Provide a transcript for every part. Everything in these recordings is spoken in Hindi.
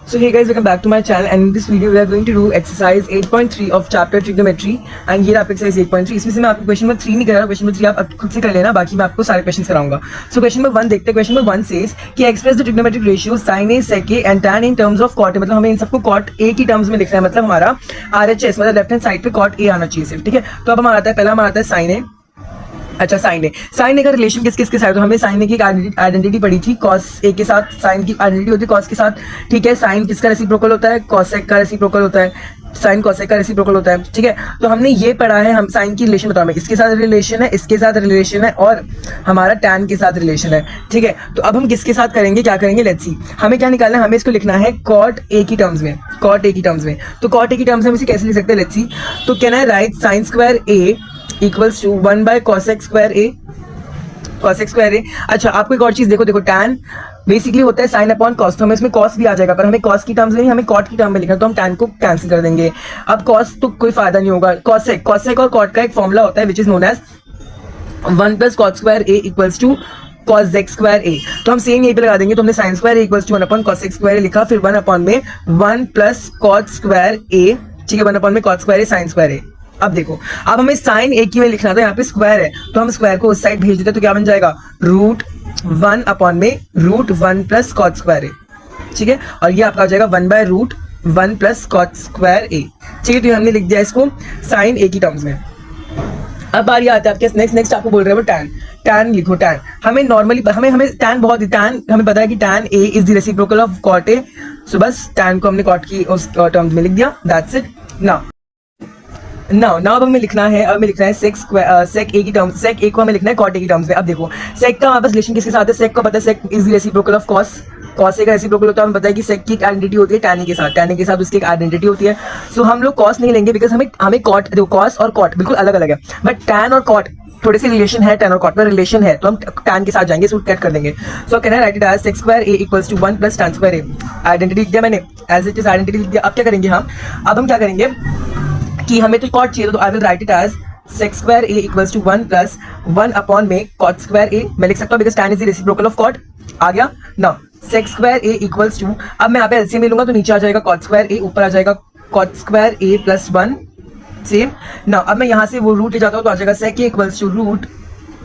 So hey guys, welcome back to my channel and in this video we are going to do exercise 8.3 of chapter trigonometry and ये आपका exercise 8.3 इसमें से मैं आपको क्वेश्चन नंबर 3 नहीं कर रहा, क्वेश्चन नंबर 3 आप खुद से कर लेना, बाकी मैं आपको सारे क्वेश्चन कराऊंगा। सो क्वेश्चन नंबर 1 देखते हैं। क्वेश्चन नंबर 1 सेज कि express the trigonometric ratio sin a sec a and tan in terms of cot a, मतलब हमें इन सबको cot a की टर्म्स में लिखना है, मतलब हमारा RHS मतलब लेफ्ट हैंड साइड पे cot a आना चाहिए सिर्फ, ठीक है। तो अब हमारा आता है, पहला हमारा आता है sin a। अच्छा, साइन ए का रिलेशन किसके साथ, तो हमें साइन ए की आइडेंटिटी पड़ी थी कॉस ए के साथ, साइन की आइडेंटिटी होती है कॉस के साथ, ठीक है। साइन किसका रेसिप्रोकल होता है, कॉसेक का रेसिप्रोकल होता है, साइन कॉसेक का रेसिप्रोकल होता है, ठीक है। तो हमने ये पढ़ा है, हम साइन की रिलेशन बताओ, इसके साथ रिलेशन है, इसके साथ रिलेशन है और हमारा टैन के साथ रिलेशन है, ठीक है। तो अब हम किसके साथ करेंगे, क्या करेंगे, लेट्स सी। हमें क्या निकालना है, हमें इसको लिखना है कॉट ए की टर्म्स में, कॉट ए की टर्म्स में। तो कॉट ए की टर्म्स में हम इसे कैसे लिख सकते हैं, लेट्स सी। तो can I write sine square A equals to 1 by cosec square A, cosec square A. अच्छा, आपको एक और चीज देखो, टैन बेसिकली होता है साइन अपॉन कॉस, तो हमें इसमें कॉस भी आ जाएगा, पर हमें कॉस की टर्म्स में नहीं, हमें कॉट की टर्म में लिखना है, तो हम टैन को कैंसिल कर देंगे। अब कॉस तो कोई फायदा नहीं होगा, कॉसेक और कॉट का एक फॉर्मूला होता है which is known as 1 plus cot square A equals to cosec square A. तो हम सेम यहीं पे लगा देंगे। तो हमने sine square A equals to 1 upon cosec square A लिखा, फिर 1 अपॉन में 1 प्लस कॉट स्क्वायर ए, ठीक है, 1 अपॉन में कॉट स्क्वायर ए साइन स्क्वायर ए। अब देखो, अब हमें साइन ए की में लिखना था, यहाँ पे स्क्वायर है तो हम स्क्वायर को उस साइड भेज देते, तो क्या बन जाएगा, रूट 1 अपॉन में रूट 1 प्लस कॉट स्क्वायर ए, ठीक है। और ये आपका हो जाएगा 1 by root 1 plus cot square ए, ठीक है। तो हमने लिख दिया इसको साइन ए की टर्म्स में। अब बारी आता है आपके नेक्स्ट आपको बोल रहे हैं वो टैन लिखो। टैन हमें नॉर्मली हमें टैन हमें पता है कि tan A is the reciprocal of cot A, so बस टैन को हमने कॉट की उस टर्म्स में लिख दिया, दैट्स इट। नाउ अब हमें लिखना है, सेक ए की टर्म्स, सेक ए को हमें लिखना है कॉट ए की टर्म्स में। अब देखो, सेक का वापस रिलेशन किसके साथ है, सेक को पता है sec is the reciprocal of cos, cos A का रेसिप्रोकल होता है, हमें पता है कि सेक की आइडेंटिटी होती है टैन ए के साथ, टैन ए के साथ उसकी एक आइडेंटिटी होती है। सो हम लोग कॉस नहीं लेंगे बिकॉज हमें कॉट, देखो कॉस और कॉट बिल्कुल अलग अलग है, बट टैन और कॉट थोड़े से रिलेशन है, टैन और कॉट में रिलेशन है, तो हम टैन के साथ जाएंगे, इसको कट कर देंगे। So can I write it as sec square A equals to 1 plus tan square A. Identity लिख दिया मैंने, एज इट इज आइडेंटिटी लिख दिया। अब क्या करेंगे हम क्या करेंगे कि हमें तो कॉट चाहिए, तो I will write it as sec square A equals to 1 plus 1 upon में कॉट स्क्वायर ए, मैं लिख सकता हूँ because tan is the reciprocal of cot, आ गया ना। Sec square A equals to, अब मैं यहाँ पे एलसीएम ले लूंगा, तो नीचे आ जाएगा कॉट स्क्वायर ए, ऊपर आ जाएगा cot square A plus 1, same ना। अब मैं यहाँ से वो रूट ले जाता हूँ, तो आ जाएगा sec A equals to root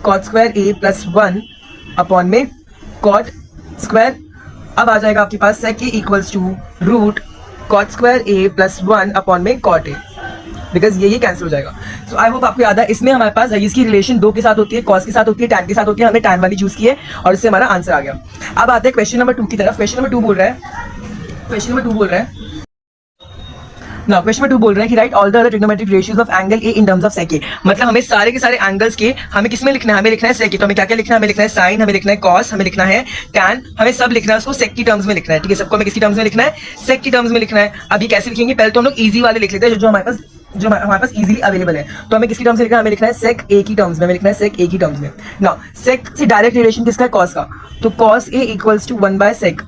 cot square A plus 1 upon में कॉट स्क्वायर। अब आ जाएगा आपके पास sec A equals to root cot square A plus 1 upon में कॉट ए, बिकॉज ये कैंसिल हो जाएगा। सो आई होप आपको याद है, इसमें हमारे पास इसकी रिलेशन 2 के साथ होती है, कॉस के साथ होती है, टैन के साथ होती है, हमने टैन वाली चूज की है और इससे हमारा आंसर आ गया। अब आते हैं क्वेश्चन नंबर 2 की तरफ। क्वेश्चन नंबर 2 बोल रहा है कि write all the other trigonometric ratios of angle A in terms of sec A, मतलब हमें सारे के सारे एंगल्स के हमें किसमें लिखना है, हमें लिखना है सेक ए। तो हमें क्या क्या लिखना है, हमें लिखना है साइन, हमें लिखना है कॉस, हमें लिखना है टैन, हमें सब लिखना है उसको सेक की टर्म्स में लिखना है, ठीक है। सबको हमें किसकी टर्म्स में लिखना है, सेक की टर्म्स में लिखना है। अभी कैसे लिखेंगे, पहले तो हम लोग इजी वाले लिख लेते हैं जो हमारे पास इजीली अवेलेबल है। तो हमें किसकी टर्म्स में लिखना है, हमें लिखना है सेक ए की टर्म्स में, हमें लिखना है सेक ए की टर्म्स में। नाउ सेक से डायरेक्ट रिलेशन किसका है, कॉस का, तो cos A equals to 1 by sec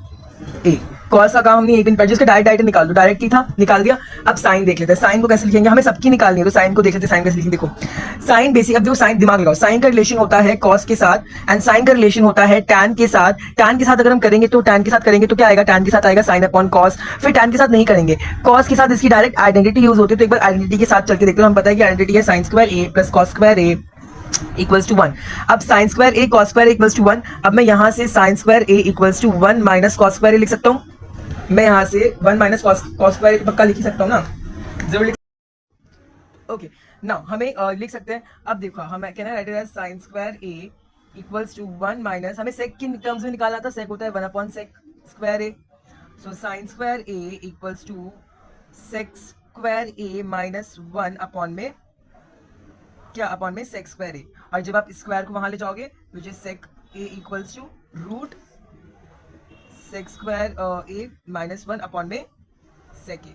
A. Cos का काम हमने एक दिन पर जिसका डायरेक्ट निकाल दो, डायरेक्ट ही था, निकाल दिया। अब साइन देख लेते हैं, साइन को कैसे लिखेंगे, हमें सबकी निकालनी है, तो साइन को देख लेते हैं, साइन कैसे लिखेंगे। देखो साइन बेसिक, अब देखो साइन दिमाग लगाओ, साइन का रिलेशन होता है कॉस के साथ एंड साइन का रिलेशन होता है टैन के साथ। टैन के साथ अगर हम करेंगे तो टैन के साथ करेंगे तो क्या आएगा, टैन के साथ आएगा साइन अपॉन कॉस। फिर टैन के साथ नहीं करेंगे, कॉस के साथ इसकी डायरेक्ट आइडेंटिटी यूज होती है, तो एक बार आइडेंटिटी के साथ चल के देखते हो, हम पता है कि आइडेंटिटी है sine square A plus cos square A equals to 1। अब sine square A cos square equals to 1। अब मैं यहाँ से sine square A equals to 1 minus cos square A लिख सकता हूँ, मैं यहाँ से 1 माइनस कॉस स्क्वायर पक्का लिख सकता हूँ ना, जरूर लिख। ओके नाउ हमें लिख सकते हैं। अब देखो हमें can I write it as sine square A equals to 1 minus, हमें सेक की टर्म्स में निकालना था, सेक होता है 1 upon sec square A, so sine square A equals to sec square A minus 1 upon में क्या, अपॉन में सेक स्क्वायर ए। और जब आप स्क्वायर को वहां ले जाओगे which is sec A equals to root sec square A minus 1 upon में सेक ए,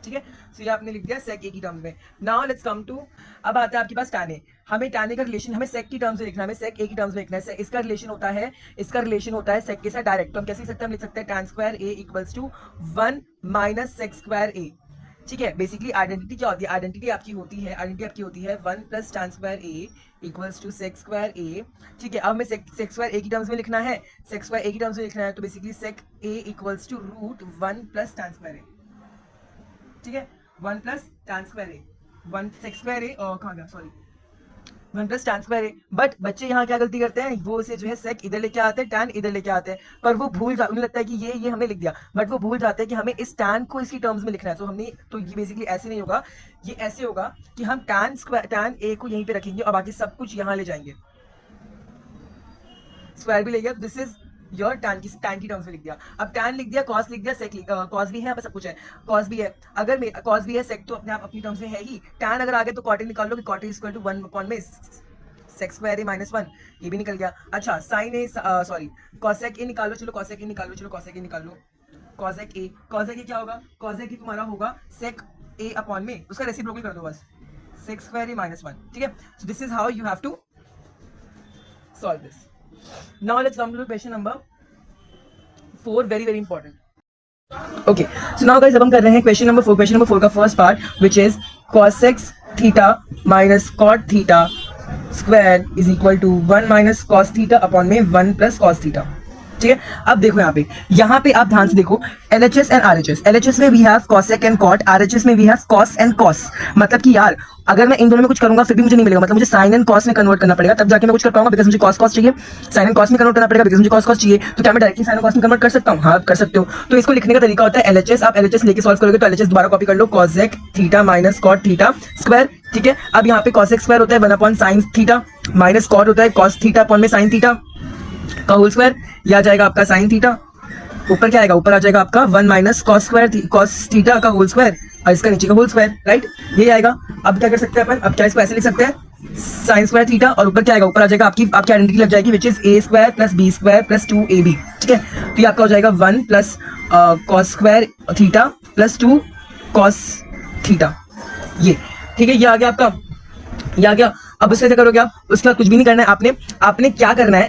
ठीक है। सो ये आपने लिख दिया सेक ए की टर्म्स में। नाउ लेट्स कम टू, अब आता है आपके पास टैन ए। हमें टैन ए का रिलेशन हमें सेक की टर्म्स में लिखना है, हमें सेक ए की टर्म्स में लिखना है। इसका रिलेशन होता है सेक के साथ डायरेक्ट, तो हम कैसे लिख सकते हैं, हम लिख सकते हैं tan square A equals to 1 minus sec square ए, ठीक है। बेसिकली आइडेंटिटी क्या होती है, आइडेंटिटी आपकी होती है 1 plus tan square A equals to sec square ए। ठीक है, अब मैं सेक स्क्वायर ए की टर्म्स में लिखना है, तो basically sec A equals to root 1 plus tan square ए। ठीक है, 1 plus tan square A, 1 sec square A और कहाँ गया, sorry 1 plus tan square A. But बच्चे यहाँ क्या गलती करते हैं, वो उसे जो है सेक इधर लेके आते हैं, tan इधर लेके आते हैं, पर वो उन्हें लगता है कि ये हमने लिख दिया, बट वो भूल जाते हैं कि हमें इस tan को इसकी टर्म्स में लिखना है। तो ये बेसिकली ऐसे नहीं होगा, ये ऐसे होगा कि हम tan ए को यहीं पे रखेंगे और बाकी सब कुछ यहाँ ले जाएंगे, स्क्वायर भी ले गया, दिस इज योर tan की टर्म्स में लिख दिया। अब tan लिख दिया, cos लिख दिया, sec cos भी है, सब कुछ है, cos भी है, अगर cos भी है, sec तो अपने आप अपनी टर्म्स में है ही, tan अगर आगे तो cot निकाल लो कि cot is equal to 1 upon में sec स्क्वायर ए माइनस 1, ये भी निकल गया। अच्छा sin A sorry cosec A निकालो, चलो cosec ए निकाल लो, cosec ए क्या होगा, cosec ए तुम्हारा होगा sec ए अपॉन में उसका रेसिप्रोकल कर दो बस, sec स्क्वायर ए माइनस 1। ठीक है, so this is how you have to solve this. Now let's come to question number 4, very important. Okay, so now guys अब हम कर रहे हैं question number 4 का first part which is cosec theta minus cot theta square is equal to 1 minus cos theta upon में 1 plus cos theta। ठीक है, अब देखो यहाँ पे आप ध्यान से देखो, LHS एंड RHS, LHS में we have cosec and cot, RHS में we have cos and cos। मतलब कि यार अगर मैं इन दोनों में कुछ करूंगा फिर भी मुझे नहीं मिलेगा, मतलब मुझे sin एंड cos में कन्वर्ट करना पड़ेगा, तब जाके मैं कुछ कर पाऊंगा, बिकॉज मुझे cos चाहिए, sin एंड cos में कन्वर्ट करना पड़ेगा बिकॉज मुझे cos चाहिए। तो क्या मैं डायरेक्टली sin एंड cos में कन्वर्ट कर सकता हूँ? हाँ कर सकते हो। तो इसको लिखने का तरीका होता है LHS, आप LHS लेके सॉल्व करोगे तो LHS दोबारा कॉपी कर लो, cosec theta minus cot theta square. ठीक है, अब यहाँ पे cosec स्क्वायर होता है 1 upon sin theta minus cot होता है cos थीटा अपॉन में sin थीटा का होल स्क्वायर, यह आ जाएगा आपका sin थीटा, ऊपर क्या आएगा, ऊपर आ जाएगा आपका 1 माइनस cos थीटा का होल स्क्वायर और इसका नीचे का होल स्क्वायर, राइट, ये आएगा। अब क्या कर सकते हैं अपन, अब क्या इसको ऐसे लिख सकते हैं sin स्क्वायर थीटा और ऊपर क्या आएगा, ऊपर आ जाएगा आपकी आइडेंटिटी लग जाएगी which is a square plus b square plus 2ab। ठीक है, तो ये आपका हो जाएगा 1 plus cos square theta plus 2 cos theta, ये ठीक है, ये आ गया आपका, ये आ गया। अब उससे क्या करोगे आप, उसके बाद कुछ भी नहीं करना है, आपने क्या करना है,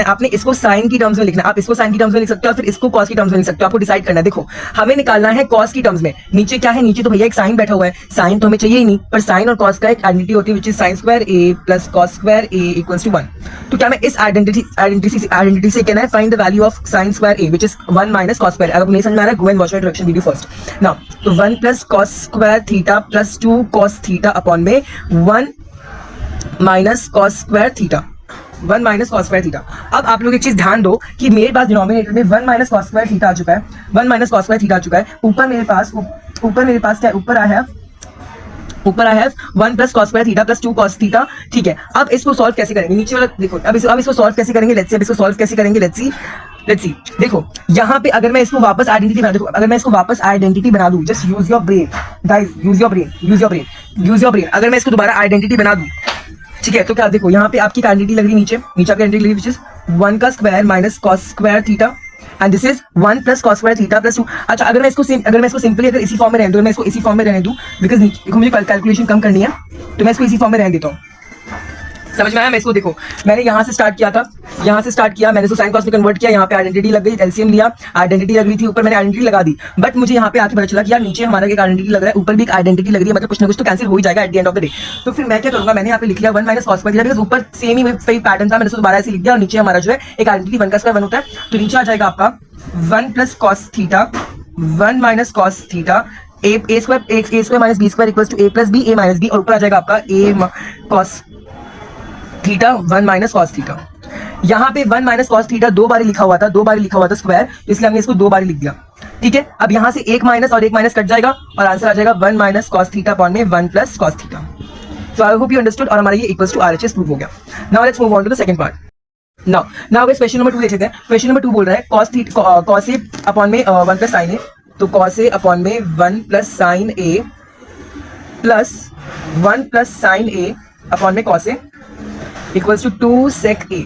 आपने इसको साइन की टर्म्स में लिखना है। आप इसको साइन की टर्म्स में लिख सकते हो और फिर इसको कॉस की टर्म्स में लिख सकते हो, आपको डिसाइड करना है। देखो हमें निकालना है कॉस की टर्म्स में, नीचे क्या है, नीचे तो भैया एक साइन बैठा हुआ है, साइन तो हमें चाहिए ही नहीं, पर साइन और कॉस का एक आइडेंटिटी होती है which is sin square a plus cos square a equals to 1। तो क्या मैं इस आइडेंटिटी से कहना है find the value of sin square a which is 1 minus cos square. अगर नहीं समझ में आ रहा है go and watch my introduction video first. Now तो 1 plus cos square theta plus 2 cos theta upon में 1 minus cos square theta, 1 minus cos square theta. अब आप लोग एक चीज ध्यान दो कि मेरे पास डिनोमिनेटर में 1 माइनस cos स्क्वायर थीटा आ चुका है, 1 माइनस cos स्क्वायर थीटा आ चुका है, ऊपर मेरे पास क्या है, ऊपर I have 1 plus cos square theta plus 2 cos theta. ठीक है, अब इसको सॉल्व कैसे करेंगे, नीचे वाला देखो, अब इसको सॉल्व कैसे करेंगे, लेट्स सी। देखो यहाँ पे अगर मैं इसको वापस आइडेंटिटी बना दूं, just use your brain guys, use your brain. अगर मैं इसको दोबारा आइडेंटिटी बना दूं, ठीक है, तो क्या देखो यहाँ पे आपकी आइडेंटिटी लग रही है, नीचे आपकी आइडेंटिटी लग रही है विच इज 1 का square minus cos square theta and this is 1 plus cos square theta plus 2। अच्छा अगर मैं इसको सिंपली अगर इसी फॉर्म में रहने दूं, मैं इसको इसी फॉर्म में रहने दूं बिकॉज देखो मुझे कैलकुलेशन कम करनी है, तो मैं इसको इसी फॉर्म में रहने देता हूँ। समझ में आया? मैं इसको देखो, मैंने यहाँ से स्टार्ट किया, मैंने इसको साइन कॉस में कन्वर्ट किया, यहाँ पे आइडेंटिटी लग गई, एलसीएम लिया, आइडेंटिटी लग रही थी, ऊपर मैंने आइडेंटिटी लगा दी, बट मुझे यहाँ पे आके पता चला कि यार नीचे हमारा एक आइडेंटिटी लग रहा है, ऊपर भी एक आइडेंटिटी लग रही है, मतलब कुछ ना कुछ तो कैंसिल हो ही जाएगा at the end of the day. तो फिर मैं क्या करूंगा, मैंने यहाँ पे लिख लिया 1 minus cos square theta, because ऊपर सेम ही वही पैटर्न था, मैंने इसको दोबारा ऐसे लिख दिया और नीचे हमारा जो है एक आइडेंटिटी 1 का स्क्वायर 1 होता है, तो नीचे आ जाएगा आपका 1 plus cos theta 1 minus cos theta a square minus b square equals to a plus b a minus b और ऊपर आ जाएगा आपका a cos theta 1 minus cos theta. यहाँ पे 1 माइनस cos थीटा दो बार लिखा हुआ था स्क्वायर, इसलिए हमने इसको दो बार लिख दिया। ठीक है, अब यहाँ से एक माइनस और एक माइनस कट जाएगा और आंसर आ जाएगा 1 माइनस cos थीटा अपॉन में 1 plus cos theta. So I hope you understood और हमारा ये इक्वल्स टू RHS प्रूव हो गया। Now let's move on to the second part. Now guys question number 2 देख लेते हैं। क्वेश्चन नंबर 2 बोल रहा है cos a अपॉन में 1 प्लस sin a, तो cos a अपॉन में 1 plus sin a plus 1 plus sin a upon में cos a equals to 2 sec a।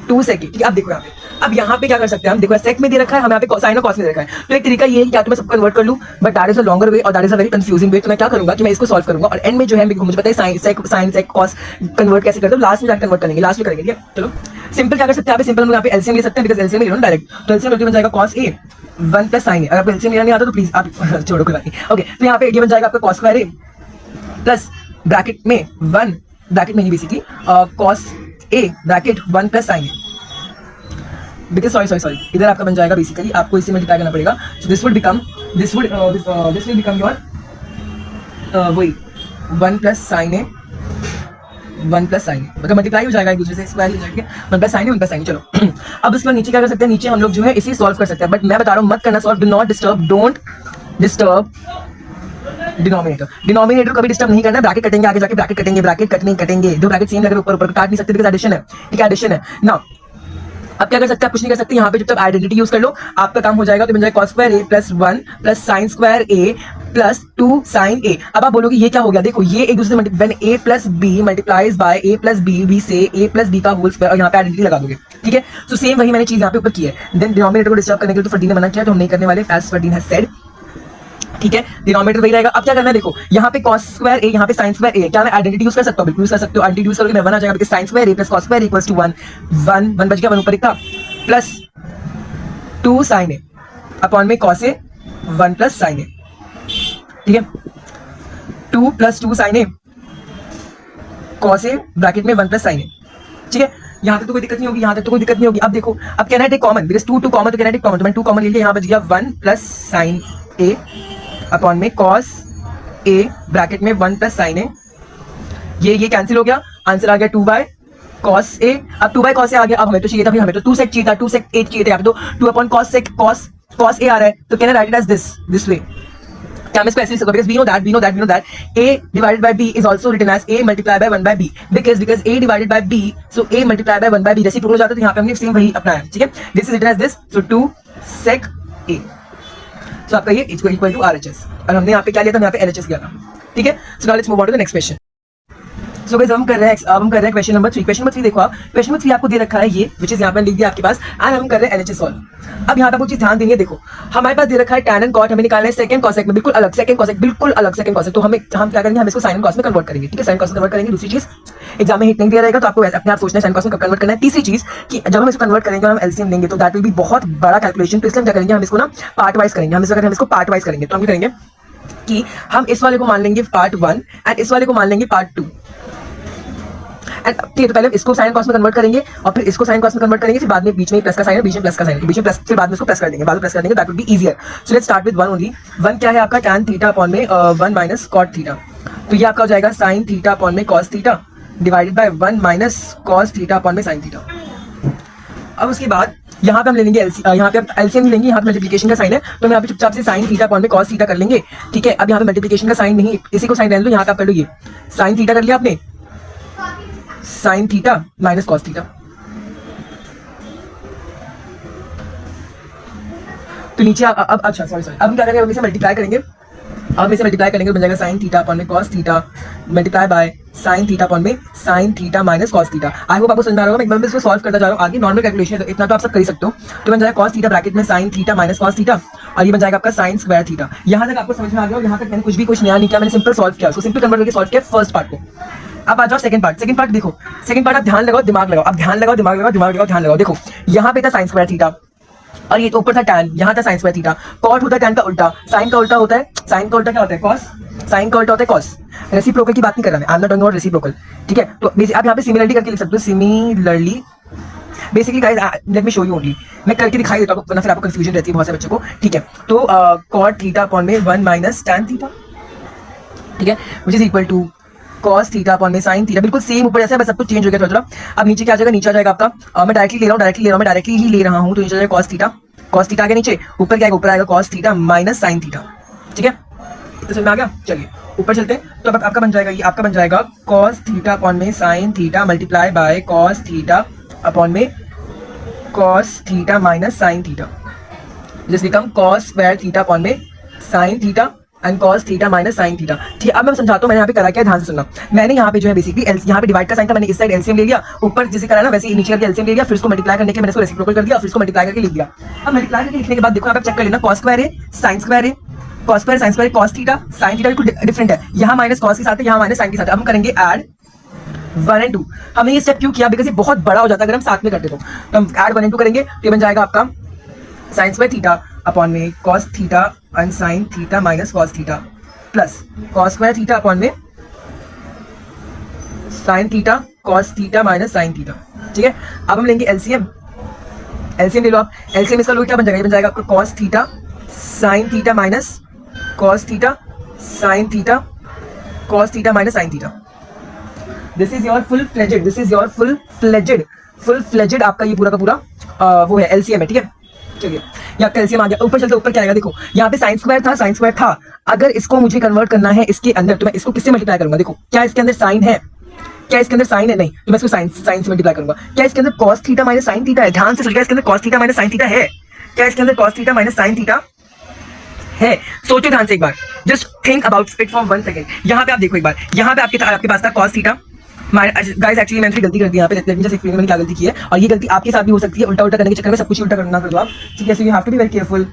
ठीक है, अब देखो यहाँ पे, अब यहाँ पे क्या कर सकते हैं हम, देखो sec में दे रखा है, हम यहाँ पे sin और cos में दे रखा है, तो एक तरीका ये है कि क्या तो मैं सबको कन्वर्ट कर लूं, but that is a longer way और that is a very confusing way. तो मैं क्या करूंगा कि मैं इसको सॉल्व करूंगा और एंड में जो है मुझे पता है sin sec cos कन्वर्ट कैसे करते हो, लास्ट में जाकर कन्वर्ट करेंगे, लास्ट में करेंगे। ठीक है, चलो सिंपल क्या कर सकते हैं, सिंपल हम यहाँ पे एलसीएम ले सकते हैं, बिकॉज एलसीएम ले लो डायरेक्ट, तो एलसीएम बन जाएगा cos a 1 प्लस साइन ए। अगर आपको एलसीएम लेना नहीं आता तो प्लीज आप छोड़ो, कोई बात नहीं। ओके, तो यहाँ पे ये बन जाएगा आपका cos square A plus bracket में 1, ब्रैकेट में नहीं basically cos A bracket 1 plus sine A, because sorry इधर आपका बन जाएगा बेसिकली आपको इसे मल्टीप्लाई करना पड़ेगा। So this will become your वही 1 प्लस साइन ए, 1 प्लस साइन ए, मतलब मल्टीप्लाई हो जाएगा एक दूसरे से, स्क्वायर हो जाएगा 1 प्लस साइन ए 1 प्लस साइन ए। चलो अब इसके बाद नीचे क्या कर सकते हैं, नीचे हम लोग जो है इसे सॉल्व कर सकते हैं, बट मैं बता रहा हूँ मत करना सॉल्व, डोंट डिस्टर्ब डिनोमिनेटर कभी डिस्टर्ब नहीं करना है। ब्रैकेट कटेंगे आगे जाके, ब्रैकेट कटेंगे, दो ब्रैकेट सेम लगे ऊपर काट नहीं सकते, बिकॉज़ एडिशन है, ठीक है, एडिशन है ना। अब क्या कर सकते हैं, कुछ नहीं कर सकते, यहाँ पे जब तक आइडेंटिटी यूज कर लो आपका काम हो जाएगा। तो बन जाएगा cos square a plus 1 plus sine square a plus 2 sine a। अब आप बोलोगे ये क्या हो गया, देखो ये एक दूसरे से when a plus b multiplies by a plus b से a प्लस b का होल स्क्वायर, और यहाँ पे आइडेंटिटी लगा दोगे, ठीक है। तो सेम वही मैंने चीज यहाँ पे ऊपर की है। देन डिनोमिनेटर को डिस्टर्ब करने के लिए तो फरदीन ने मना किया, तो हम नहीं करने वाले, एज फरदीन हैज सेड, ठीक है। डिनोमिनेटर वही रहेगा। अब क्या करना है, देखो यहाँ पे cos स्क्वायर a, यहाँ पे sin स्क्वायर a, क्या मैं आइडेंटिटी यूज कर सकता हूँ, बिल्कुल यूज कर सकते हो। आइडेंटिटी यूज करोगे मैं 1 आ जाएगा, because sin square a plus cos square equals to 1 बच गया, 1 ऊपर एक था, प्लस 2 sin a अपॉन में cos a 1 plus sin a, ठीक है। 2 प्लस 2 sin a cos a bracket में 1 प्लस sin a, ठीक है। यहाँ तक तो कोई दिक्कत नहीं होगी, यहाँ तक तो कोई दिक्कत नहीं होगी। अब देखो, अब कहना है टेक कॉमन, बिकॉज़ 2 कॉमन, तो कहना है टेक कॉमन, तो मैंने 2 कॉमन ले लिया, यहाँ बच गया 1 प्लस sin a अपॉन में cos a ब्रैकेट में 1 प्लस sin a। ये कैंसिल हो गया, आंसर आ गया 2 बाय cos a। अब 2 बाय cos a आ गया। अब हमें तो चाहिए था भाई, हमें तो 2 sec चाहिए था, 2 sec a चाहिए था, यहाँ पे तो 2 upon cos sec cos a आ रहा है, तो can I write it as this way. क्या मैं इसको ऐसे लिख सकता हूं, because we know that a divided by b is also written as a multiplied by 1 by b, because a divided by b, so a multiplied by 1 by b reciprocal हो जाता है, तो यहाँ पे हमने सेम वही अपनाया, ठीक है। This is written as this, so 2 sec a, so आपका ये इक्वल टू RHS, और हमने यहाँ पे क्या लिया था, यहाँ पे LHS लिया था, ठीक है। So now let's move on to the next question. So guys हम कर रहे हैं क्वेश्चन नंबर 3। क्वेश्चन नंबर 3 देखो आप, क्वेश्चन नंबर 3 आपको दे रखा है ये, व्हिच इज यहाँ पे लिख दिया आपके पास, एंड हम कर रहे हैं LHS सॉल्व। अब यहाँ पे कुछ चीज ध्यान देंगे, देखो हमारे पास दे रखा है tan एंड cot, हमें निकालना है सेकंड cosec में, बिल्कुल अलग सेकंड cosec, बिल्कुल अलग सेकंड cosec। तो हम क्या करेंगे, हम इसको sin cos में कन्वर्ट करेंगे, ठीक है, sin cos में कन्वर्ट करेंगे। दूसरी चीज एग्जाम में हिट नहीं दिया रहेगा, तो आपको अपने आप सोचना है sin cos में कब कन्वर्ट करना है। तीसरी चीज कि जब हम इसको कन्वर्ट करेंगे और हम एलसीएम लेंगे, तो दैट विल बी बहुत बड़ा कैलकुलेशन, तो इसलिए हम क्या करेंगे, हम इसको ना पार्ट वाइज करेंगे। हम इसको पार्ट वाइज करेंगे, तो हम क्या करेंगे कि हम इस वाले को मान लेंगे पार्ट 1 एंड इस वाले को मान लेंगे पार्ट 2। ठीक है, तो पहले इसको साइन कॉस में कन्वर्ट करेंगे और फिर इसको साइन कॉस में कन्वर्ट करेंगे, फिर बाद में बीच में प्लस का साइन है, बीच में प्लस का साइन है, बीच में प्लस, फिर बाद में इसको प्लस कर देंगे, बाद में प्लस कर देंगे, that will be easier. So let's start with 1 only. 1 क्या है आपका, tan थीटा अपॉन में 1 माइनस कॉट थीटा, तो ये आपका हो जाएगा sin थीटा अपॉन में cos theta divided by 1 minus cos theta upon में sin थीटा। अब उसके बाद यहाँ पे हम ले लेंगे यहाँ पे एलसीएम ही लेंगे, यहाँ पे मल्टीप्लिकेशन का साइन है, तो हम यहाँ पे चुपचाप से sin थीटा अपॉन में cos थीटा कर लेंगे, ठीक है। अब यहाँ पे मल्टीप्लिकेशन का साइन नहीं, इसी को साइन रहने दो, यहाँ पे आप कर लो ये sin थीटा कर लिया आपने, sign theta minus cos theta, तो नीचे अब अच्छा सॉरी अब हम क्या करेंगे, अब इसे मल्टीप्लाई करेंगे, अब इसे मल्टीप्लाई करेंगे, बन जाएगा साइन थीटा अपॉन में cos theta multiply by sine theta upon में sine theta minus cos theta. I hope आपको समझ में आ रहा होगा, मैं इसको सॉल्व करता जा रहा हूँ आगे, नॉर्मल कैलकुलेशन है तो इतना तो आप सब कर ही सकते हो। तो बन जाएगा कॉस थीटा ब्रैकेट में sine theta minus cos theta, और ये बन जाएगा आपका साइन स्क्वायर थीटा। यहाँ तक आपको समझ में आ गया, यहाँ तक मैंने कुछ नया नहीं किया, मैंने सिंपल सॉल्व किया, उसको सिंपल कन्वर्ट करके सॉल्व किया फर्स्ट पार्ट को। अब आ जाओ सेकंड पार्ट देखो, सेकंड पार्ट आप ध्यान लगाओ, दिमाग लगाओ, अब ध्यान लगाओ, ध्यान लगाओ। देखो यहाँ पे था साइन स्क्वायर थीटा और ये तो ऊपर था tan, यहाँ था साइन स्क्वायर थीटा। कॉट होता है tan का उल्टा, साइन का उल्टा होता है, साइन का उल्टा क्या होता है कॉस, साइन का उल्टा होता है कॉस। रेसिप्रोकल की बात नहीं कर रहा मैं, I am not talking about reciprocal, ठीक है। तो आप यहाँ पे सिमिलरली करके लिख सकते हो, similarly basically guys let me show you only, मैं करके दिखाई देता हूँ वरना फिर आपको कंफ्यूजन रहती है बहुत सारे बच्चों को, ठीक है। तो कॉट थीटा अपॉन में 1 माइनस tan थीटा, ठीक है, which is equal to cos theta upon में sin थीटा, बिल्कुल सेम ऊपर जैसा है, बस सब कुछ चेंज हो गया थोड़ा। अब नीचे क्या आ जाएगा, नीचे आ जाएगा आपका मैं डायरेक्टली ले रहा हूँ, तो नीचे आ जाएगा cos थीटा आ गया नीचे, ऊपर क्या आएगा, ऊपर आएगा cos theta minus sin theta, ठीक है। तो समझ में आ गया, चलिए ऊपर चलते हैं। तो अब आपका बन जाएगा, ये आपका बन जाएगा cos थीटा अपॉन में sin theta multiply bye cos theta upon में cos theta minus sin theta, this become cos square theta upon में sin theta and cos theta minus sine theta, ठीक है। अब मैं समझाता हूँ मैंने यहाँ पे करा क्या, ध्यान से सुनना। मैंने यहाँ पे जो है बेसिकली यहाँ पे डिवाइड का साइन था, मैंने इस साइड एलसीएम ले लिया, ऊपर जैसे करा ना वैसे नीचे करके एलसीएम ले लिया, फिर उसको मल्टीप्लाई करने के मैंने इसको रेसिप्रोकल कर दिया, फिर उसको मल्टीप्लाई करके लिख दिया। अब मल्टीप्लाई करके लिखने के बाद देखो यहाँ पे चेक कर लेना, cos स्क्वायर है साइन स्क्वायर है, cos square sine square cos theta sine theta बिल्कुल डिफरेंट है, यहाँ माइनस cos के साथ है, यहाँ माइनस साइन के साथ है। अब हम करेंगे ऐड 1 and 2। हमने ये स्टेप क्यों किया, बिकॉज ये बहुत बड़ा हो जाता है अगर हम साथ में करते तो हम ऐड 1 and 2 करेंगे, तो ये बन जाएगा आपका साइन स्क्वायर थीटा अपॉन में cos theta and sine theta minus cos theta plus cos square theta upon में sine theta cos theta minus sine theta. ठीक है, अब हम लेंगे एलसीएम। एलसीएम ले लो आप। एलसीएम इसका लोग क्या बन जाएगा, ये बन जाएगा आपका cos theta sine theta minus cos theta sine theta cos theta minus sine theta. This is your full fledged, this is your full fledged आपका ये पूरा का पूरा वो है एलसीएम है। ठीक है, चलिए ये आपका एलसीएम आ गया। ऊपर चलते ऊपर क्या आएगा, देखो यहाँ पे साइन स्क्वायर था। अगर इसको मुझे कन्वर्ट करना है इसके अंदर, तो मैं इसको किससे मल्टीप्लाई करूंगा। देखो क्या इसके अंदर साइन है, क्या इसके अंदर साइन है, नहीं तो मैं इसको साइन से मल्टीप्लाई करूंगा। क्या इसके अंदर cos theta minus sine theta है, ध्यान से सोचिएगा, इसके अंदर cos theta minus sine theta है। क्या इसके अंदर cos theta minus sine theta है? सोचो ध्यान से एक बार, just think about it for 1 second. यहाँ पे आप देखो एक बार, यहाँ पे आपके पास था cos थीटा। गाइस एक्चुअली मैंने गलती कर दी यहाँ पे, लेट मी जस्ट एक्सप्लेन मैंने क्या गलती की है, और ये गलती आपके साथ भी हो सकती है। उल्टा करने के चक्कर में सब कुछ उल्टा करना कर दो आप। ठीक है, so you have to be very careful.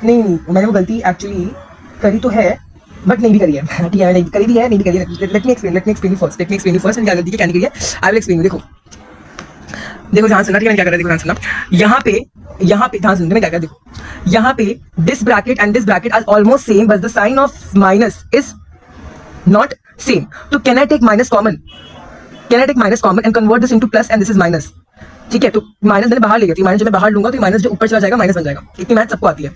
नहीं मैंने वो गलती एक्चुअली करी तो है, बट नहीं भी करी है। ठीक है, नहीं करी भी है, नहीं भी करी है। लेट मी एक्सप्लेन फर्स्ट मैंने क्या गलती की, क्या नहीं करी है, आई विल एक्सप्लेन। देखो ध्यान सुनना, ठीक है, मैंने क्या करा, देखो ध्यान सुनना। यहाँ पे ध्यान सुनना, मैं क्या करा, देखो यहाँ पे this bracket and this bracket are almost same, but the sign of minus is not same. तो can I take minus common and convert this into plus and this is minus. ठीक है, तो माइनस मैंने बाहर ले गया, माइनस जब मैं बाहर लूंगा तो माइनस जो ऊपर चला जाएगा माइनस बन जाएगा। इतनी मैथ सबको आती है।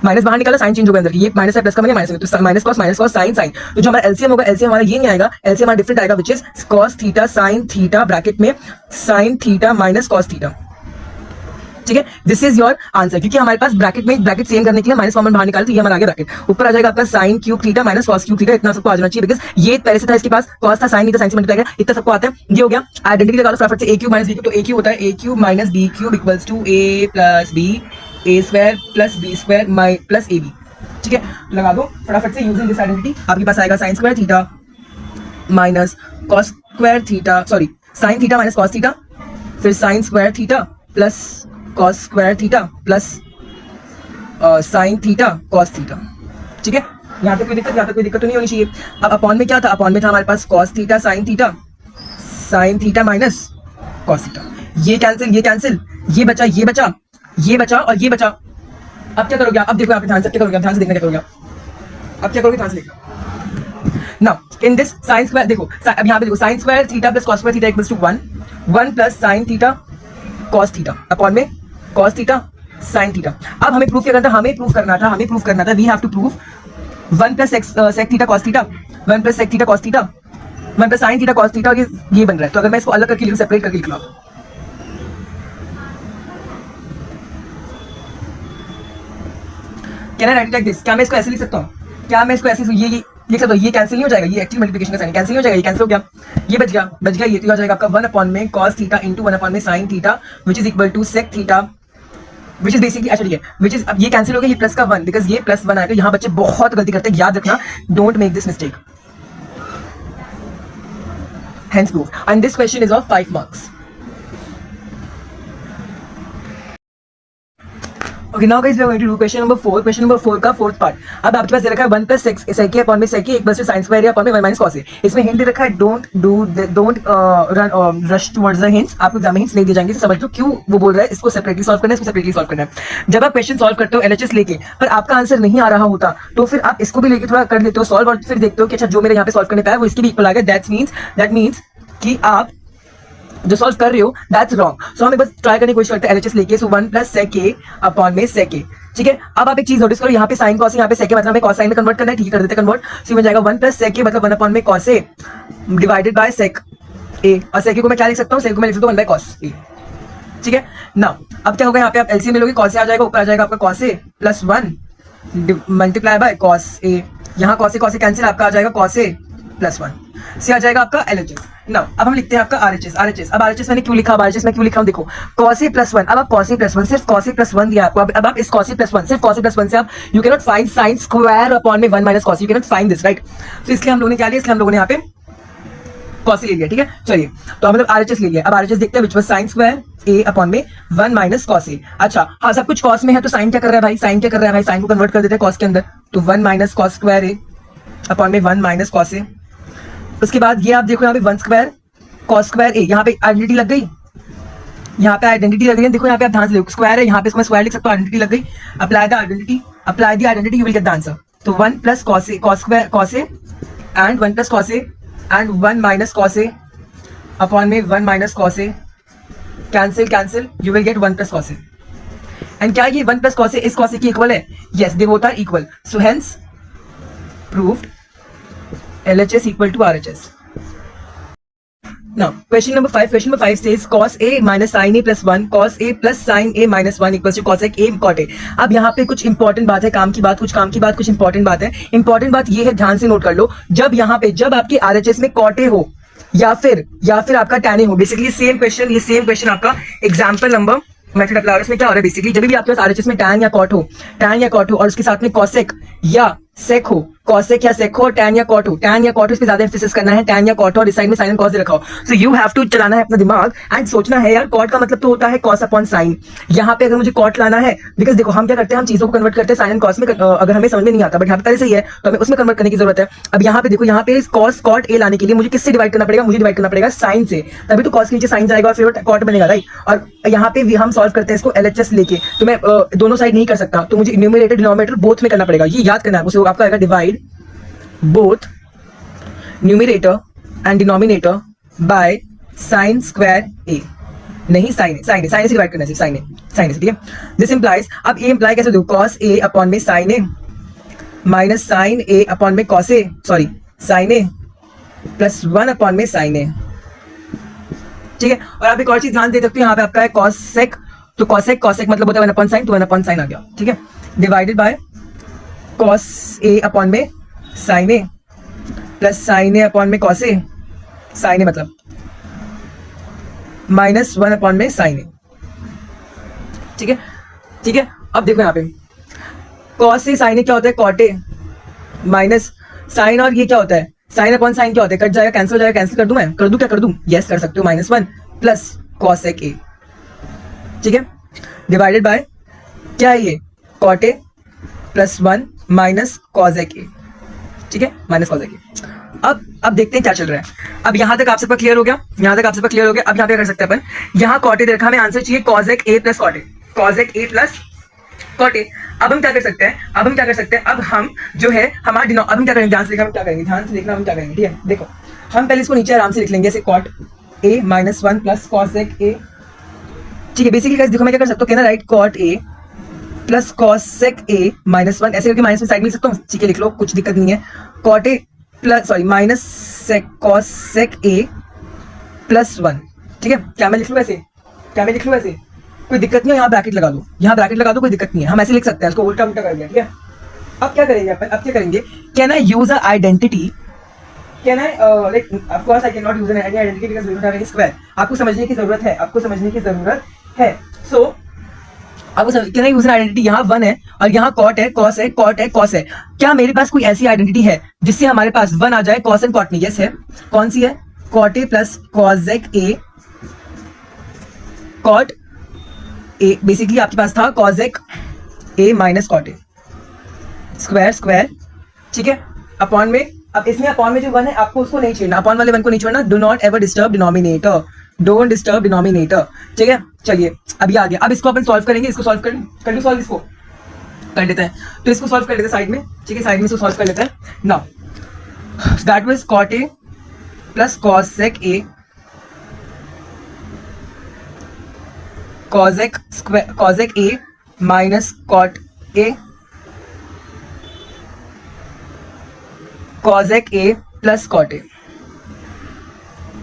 माइनस बाहर निकाला, साइन चेंज हो गया अंदर, ये माइनस है प्लस का बन गया माइनस, तो माइनस कॉस साइन। तो जो हमारा एलसीएम होगा, एलसीएम हमारा ये नहीं आएगा, एलसीएम हमारा डिफरेंट आएगा, which is cos theta sine theta bracket में sine theta minus cos theta. ठीक है, दिस इज योर आंसर, क्योंकि हमारे पास ब्रैकेट सेम करने के लिए माइनस कॉमन बाहर निकाले, तो ये हमारा आ गया ब्रैकेट। ऊपर आ जाएगा आपका sine cube theta minus cos cube theta. इतना सबको आ जाना चाहिए, बिकॉज ये पहले से था, इसके पास कॉस था, साइन नहीं था, साइन से मल्टीप्लाई किया, इतना सबको आता है। ये हो गया। आइडेंटिटी लगा लो फटाफट से, a cube minus b cube, तो a क्यूब होता है a cube minus b cube equals to a plus b, a square plus b square plus ab। ठीक है, लगा दो फटाफट से यूजिंग दिस आइडेंटिटी। आपके पास आएगा sine square theta minus cos square theta, sorry sine theta minus cos theta, फिर sine square theta plus cos square theta plus sine theta cos theta. ठीक है, यहाँ तक कोई दिक्कत तो नहीं होनी चाहिए। अब अपॉन में क्या था, अपॉन में था हमारे पास cos theta sine theta minus cos theta. ये कैंसिल, ये बचा और ये बचा। अब क्या करोगे, अब देखो यहाँ पे ध्यान से क्या करोगे, ध्यान से देखना क्या करोगे। अब क्या करोगे, ध्यान से देखना। Now in this sine square, देखो अब यहाँ पे देखो sine square theta plus cos square theta equals to 1 plus sine theta cos theta upon में कॉस थीटा साइन थीटा। अब हमें प्रूफ क्या करना था, हमें प्रूफ करना था we have to prove 1 plus sec theta cos theta, 1 plus sec theta cos theta, 1 plus sine theta cos theta, ये बन रहा है। तो अगर मैं इसको अलग करके लिखूं, सेपरेट करके लिख लो, can I write like this? क्या मैं इसको ऐसे लिख सकता हूँ, क्या मैं इसको ऐसे ये लिख सकता हूँ? ये कैंसिल नहीं हो जाएगा, ये एक्टिव मल्टीप्लिकेशन का साइन कैंसिल हो जाएगा, ये कैंसिल हो गया, ये बच गया। ये तो हो जाएगा आपका 1 अपॉन में cos थीटा इंटू 1 अपॉन में sin theta which is equal to sec theta which is basically, अच्छा ठीक है, विच इज, अब ये कैंसिल हो गया, ये प्लस का 1, बिकॉज ये प्लस 1 आएगा। यहाँ बच्चे बहुत गलती करते हैं, याद रखना, don't make this mistake. Hence proof, and this question is of 5 marks. Okay, now guys we are going to do question number 4. Question number 4 का फोर्थ पार्ट। अब आपके पास दे रखा है 1 प्लस sec अपॉन में sec equals to sin square upon में 1 माइनस cos a। इसमें हिंट दे रखा है don't rush towards the hints. आपको एग्जाम में हिंट्स नहीं दिए जाएंगे, समझ लो क्यों वो बोल रहा है। इसको सेपरेटली सॉल्व करना है, इसको सेपरेटली सॉल्व करना है। जब आप क्वेश्चन सॉल्व करते हो एलएचएस लेके, पर आपका आंसर नहीं आ रहा होता, तो फिर आप इसको भी लेके थोड़ा कर लेते हो सॉल्व, और फिर देखते हो कि अच्छा जो मेरे यहाँ पे सॉल्व करने पे आया वो इसके भी इक्वल आ गया। दैट मीन्स कि आप जो सॉल्व कर रहे हो दैट्स रॉन्ग। सो हमें बस ट्राई करने की कोशिश करते हैं एलएचएस लेके। सो 1 प्लस sec a अपॉन में sec a। ठीक है, अब आप एक चीज नोटिस करो, यहाँ पे साइन कॉस, यहाँ पे sec a, मतलब हमें cos साइन में कन्वर्ट करना है। ठीक है, कर देते हैं कन्वर्ट। सो बन जाएगा 1 प्लस sec a मतलब 1 अपॉन में cos a divided bye sec a, और sec a को मैं क्या लिख सकता हूँ, sec को मैं लिख सकता हूँ 1 बाय cos a। ठीक है, नाउ अब क्या होगा, यहाँ पे आप एलसीएम मिलोगे, cos a आ जाएगा, ऊपर आ जाएगा आपका cos a plus 1 multiply by cos a। यहाँ cos a कैंसिल, आपका आ जाएगा cos a प्लस 1 से आ जाएगा आपका एलएचएस। नाउ अब हम लिखते हैं आपका आरएचएस। अब आरएचएस मैंने क्यों लिखा, आरएचएस मैं क्यों लिखा हूं, देखो cos a प्लस 1। अब आप cos a प्लस 1, सिर्फ cos a प्लस 1 दिया आपको। अब आप इस cos a प्लस 1, सिर्फ cos a प्लस 1 से आप you can not find sin square upon में 1 minus cos, you can not find this, right. तो इसलिए हम लोगों ने क्या लिया, इसलिए हम लोगों ने यहाँ पे cos a ले लिया। ठीक है, चलिए तो हम लोग आरएचएस ले लिया। अब आरएचएस देखते हैं, which was sin square a upon में 1 माइनस cos a। अच्छा हाँ, सब कुछ cos में है, तो sin क्या कर रहा है भाई, sin क्या कर रहा है भाई, sin को कन्वर्ट कर देते हैं cos के अंदर, तो 1 minus cos square a upon में 1 माइनस cos a। उसके बाद ये आप देखो यहाँ पे 1 स्क्वायर cos स्क्वायर a, यहाँ पे आइडेंटिटी लग गई, यहाँ पे आइडेंटिटी लग रही है, देखो यहाँ पे आप ध्यान से देखो, स्क्वायर है, यहाँ पे इसको स्क्वायर लिख सकते हो, आइडेंटिटी लग गई, apply the identity, apply the identity, you will get the answer. तो 1 plus cos A, cos square cos A and 1 plus cos A and 1 minus cos A upon में 1 minus cos A, cancel cancel, you will get 1 plus cos A. And क्या ये 1 प्लस कॉस ए इस कॉस ए की इक्वल है? Yes, they both are equal, so hence proved LHS equal to RHS. Now, question number 5 says cos A minus sin A plus 1, cos A plus sin A minus 1 equals to cosec A cot A. अब यहाँ पे कुछ इंपॉर्टेंट बात है, काम की बात, कुछ इंपॉर्टेंट बात है। इंपॉर्टेंट बात ये है, ध्यान से नोट कर लो, जब यहाँ पे जब आपके RHS में cot A हो या फिर आपका tan A हो, बेसिकली सेम क्वेश्चन आपका एग्जाम्पल नंबर मेथड अप्लाई, इसमें क्या हो रहा है, बेसिकली जब भी आपके पास RHS में tan या cot हो और उसके साथ में cosec या सेक हो, कॉसेक या सेक हो, टैन या कॉट हो, टैन या कॉट इस पे ज्यादा एम्फेसिस करना है, टैन या कॉट और इस साइड में साइन एंड कॉस दे रखा हो। सो यू हैव टू चलाना है अपना दिमाग एंड सोचना है यार कॉट का मतलब तो होता है कॉस अपॉन साइन, यहाँ पे अगर मुझे कॉट लाना है, बिकॉज देखो हम क्या करते हैं, हम चीजों को कन्वर्ट करते हैं साइन एंड कॉस में, अगर हमें समझ में नहीं आता, बट यहाँ पे पहले से ही है तो हमें उसमें कन्वर्ट करने की जरूरत है। अब यहाँ पे देखो, यहाँ पे कॉस कॉट ए लाने के लिए मुझे किससे डिवाइड करना पड़ेगा, मुझे डिवाइड करना पड़ेगा साइन से, तभी तो कॉस के नीचे साइन जाएगा और फिर कॉट बनेगा, राइट। और यहाँ पे भी हम सॉल्व करते हैं इसको LHS लेके, तो मैं दोनों साइड नहीं कर सकता, तो मुझे न्यूमरेटर डिनोमिनेटर बोथ में करना पड़ेगा, ये याद करना है आपको। आपका आएगा divide both numerator and denominator by sin square a, नहीं sin से डिवाइड करना है, sin a, ठीक है। दिस इंप्लाइज, अब ये इंप्लाई कैसे दो, cos a अपॉन में sin a minus sin a upon में cos a, sorry sin a plus 1 upon में sin a, ठीक है। और आप एक और चीज ध्यान दे सकते हो, यहाँ पे आपका है cosec, तो cosec मतलब होता है 1 अपॉन sin, तो 1 अपॉन sin आ गया, ठीक है, divided by cos a upon में sin a plus sin a upon में cos a, sin a मतलब माइनस 1 अपॉन में sin a, ठीक है। अब देखो यहाँ पे cos a sin a क्या होता है, cot a माइनस sin, और ये क्या होता है sin अपॉन sin, क्या होता है, कट जाएगा, कैंसिल हो जाएगा, कैंसिल कर दूं मैं, कर दूं, यस कर सकते हो, -1 प्लस cosec a, ठीक है, डिवाइडेड बाय क्या है ये cot a plus 1 minus cosec a, ठीक है, माइनस कॉस ए। अब देखते हैं क्या चल रहा है। अब यहां तक आप सबका क्लियर हो गया, अब यहाँ पे कर सकते हैं अपन, यहाँ कॉट ए दे रखा, हमें आंसर चाहिए cosec A plus cot A, अब हम क्या कर सकते हैं, अब हम जो है हमारा अब हम क्या करेंगे, ध्यान से देखना हम क्या करेंगे, ठीक है। देखो हम पहले इसको नीचे आराम से लिख लेंगे, ऐसे cot A minus 1 plus cosec A, ठीक है। बेसिकली गाइस देखो मैं क्या कर सकता हूँ, कहना write cot A plus cosec A minus 1, ऐसे करके माइनस में साइड में लिख सकता हूँ, ठीक है, लिख लो, कुछ दिक्कत नहीं है। Cot A plus sorry minus cosec A plus 1, ठीक है। क्या मैं लिख लूँ ऐसे, कोई दिक्कत नहीं है, यहाँ ब्रैकेट लगा दो, कोई दिक्कत नहीं है, हम ऐसे लिख सकते हैं, इसको उल्टा कर दिया, ठीक है। अब क्या करेंगे, can I use a identity, can I like of course I can not use an identity because we don't have any square, आपको समझने की जरूरत है, सो अब can I use an identity, यहाँ 1 है और यहाँ कॉट है, कॉस है, क्या मेरे पास कोई ऐसी आइडेंटिटी है जिससे हमारे पास 1 आ जाए कॉस एंड कॉट में, यस है, कौन सी है, cot A plus cosec A, cot A, basically आपके पास था cosec A minus cot A, square, ठीक है, अपॉन में, अब इसमें अपॉन में जो 1 है आपको उसको नहीं छेड़ना, अपॉन वाले 1 को नहीं छोड़ना, do not ever disturb denominator, don't disturb denominator, ठीक है। चलिए अब ये आ गया, अब इसको अपन सॉल्व करेंगे, इसको सॉल्व इसको कर लेते हैं, तो इसको सॉल्व कर लेते हैं साइड में, ठीक है, साइड में इसको सॉल्व कर लेते हैं। Now that was cot A plus cosec A, cosec A minus cot A, cosec A plus cot A,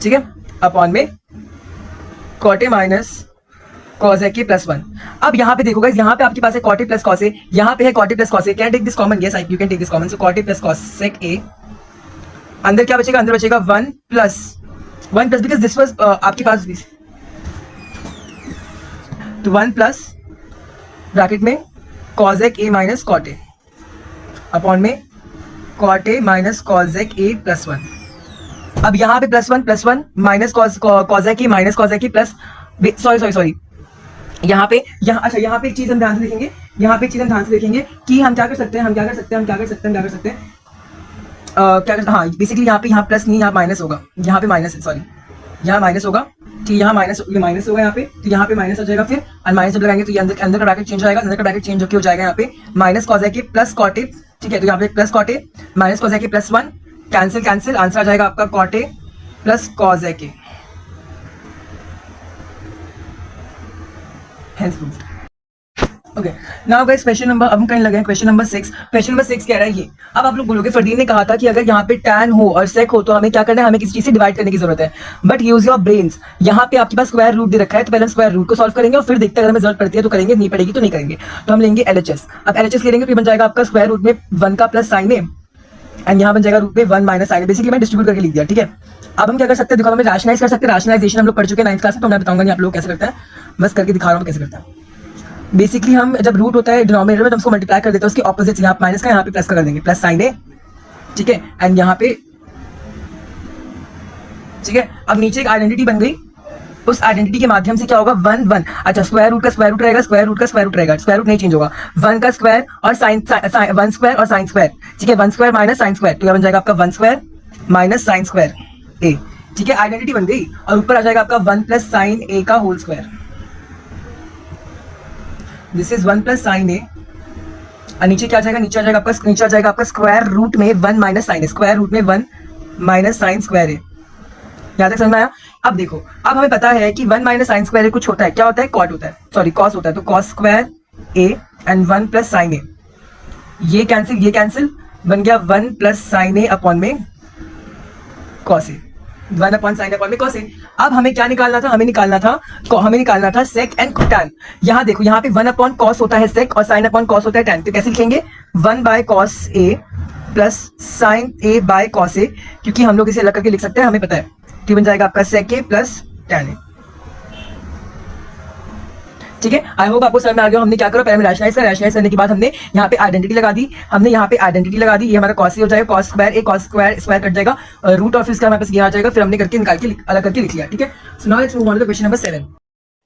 ठीक है, अपॉन में cot A minus cosec A plus 1। अब यहाँ पे देखो गाइस, यहाँ पे आपके पास है cot A plus cos A, यहाँ पे है cot A plus cos A, can take this common, yes you can take this common, so cot A plus cosec A, अंदर क्या बचेगा, 1 प्लस बिकॉज दिस वाज आपके पास भी, तो 1 प्लस ब्रैकेट में cosec A minus cot A, upon में cot A minus cosec A plus 1। अब यहाँ पे plus 1 minus cosec A minus cosec A plus, sorry यहाँ पे एक चीज हम ध्यान से देखेंगे, कि हम क्या कर सकते हैं, हाँ बेसिकली यहाँ प्लस नहीं, यहाँ माइनस होगा, यहाँ पे माइनस है, सॉरी यहाँ माइनस होगा, ठीक है, यहाँ माइनस, ये माइनस होगा यहाँ पे, तो यहाँ पे माइनस आ जाएगा फिर, और माइनस जब लगाएंगे तो ये अंदर का ब्रैकेट चेंज हो जाएगा, अंदर का ब्रैकेट चेंज होकर हो जाएगा यहाँ पे माइनस कॉस ए के प्लस कॉट ए। ठीक है, तो यहाँ पे plus cot A minus cos A के प्लस 1, कैंसिल कैंसिल, आंसर आ जाएगा आपका cot A plus cos A के। Hence proved. Okay. Now guys, question number, अब हम करने लगे हैं क्वेश्चन नंबर 6। क्वेश्चन नंबर 6 कह रहा है ये, अब आप लोग बोलोगे फरदीन ने कहा था कि अगर यहाँ पे tan हो और sec हो तो हमें क्या करना है, हमें किसी चीज से डिवाइड करने की जरूरत है। बट यूज योर ब्रेन्स, यहाँ पे आपके पास स्क्वायर रूट दे रखा है, तो पहले हम स्क्वायर रूट को सॉल्व करेंगे और फिर देखते हैं अगर हमें जरूरत पड़ती है तो करेंगे, नहीं पड़ेगी तो नहीं करेंगे। तो हम लेंगे LHS। अब LHS लेंगे तो बन जाएगा आपका स्क्वायर रूट में 1 का प्लस साइन ए, एंड यहाँ बन जाएगा रूट में 1 माइनस साइन ए। बेसिकली मैं डिस्ट्रीब्यूट करके लिख दिया। ठीक है, अब हम क्या कर सकते हैं, देखो हमें रैशनलाइज कर सकते हैं। रैशनलाइजेशन हम लोग पढ़ चुके हैं 9th क्लास में, तो मैं बताऊंगा नहीं आप लोग कैसे करते हैं, बस करके दिखा रहा हूँ कैसे करते हैं। बेसिकली हम जब रूट होता है डिनोमिनेटर में तो उसको मल्टीप्लाई कर देते हैं, उसके ऑपोजिट यहाँ माइनस का यहाँ पे प्लस कर देंगे, प्लस साइन ए। ठीक है, एंड यहाँ पे, ठीक है, अब नीचे एक आइडेंटिटी बन गई, उस आइडेंटिटी के माध्यम से क्या होगा, 1 1। अच्छा, स्क्वायर रूट का स्क्वायर रूट रहेगा, स्क्वायर रूट का स्क्वायर रूट रहेगा, स्क्वायर रूट नहीं चेंज होगा, 1 का स्क्वायर और साइन 1 स्क्वायर और साइन स्क्वायर। ठीक है, 1 स्क्वायर माइनस साइन स्क्वायर, तो यह बन जाएगा आपका 1 स्क्वायर माइनस साइन स्क्वायर ए। ठीक है, आइडेंटिटी बन गई, और ऊपर आ जाएगा आपका 1 प्लस साइन ए का whole square. This is 1 plus sine A, और नीचे क्या आ जाएगा, नीचे आ जाएगा आपका स्क्वायर रूट में 1 माइनस साइन ए, स्क्वायर रूट में 1 माइनस साइन स्क्वायर ए। यहाँ तक समझ में आया। अब देखो, अब हमें पता है कि 1 माइनस साइन स्क्वायर ए कुछ होता है, क्या होता है, कॉट होता है, सॉरी कॉस होता है, तो cos square A and 1 plus sine A, ये कैंसिल बन गया 1 प्लस साइन ए अपॉन में cos A, 1 upon sine upon में कॉस ए। अब हमें क्या निकालना था, हमें निकालना था सेक एंड टैन। यहाँ देखो, यहाँ पे 1 अपॉन कॉस होता है सेक और साइन अपॉन कॉस होता है टैन, तो कैसे लिखेंगे, 1 by cos A plus sine A by cos A, क्योंकि हम लोग इसे अलग करके लिख सकते हैं, हमें पता है, तो बन जाएगा आपका सेक ए प्लस टैन ए। ठीक है, आई होप आपको समझ में आ गया। हमने क्या करा, पहले रैशनलाइज करने के बाद हमने यहाँ पे आइडेंटिटी लगा दी, ये हमारा कॉस हो जाएगा, cos square A, cos square cut जाएगा, रूट ऑफ इसका हमारे पास ये आ जाएगा, फिर हमने करके निकाल के अलग करके लिख लिया। ठीक है, so now let's move on to question number 7।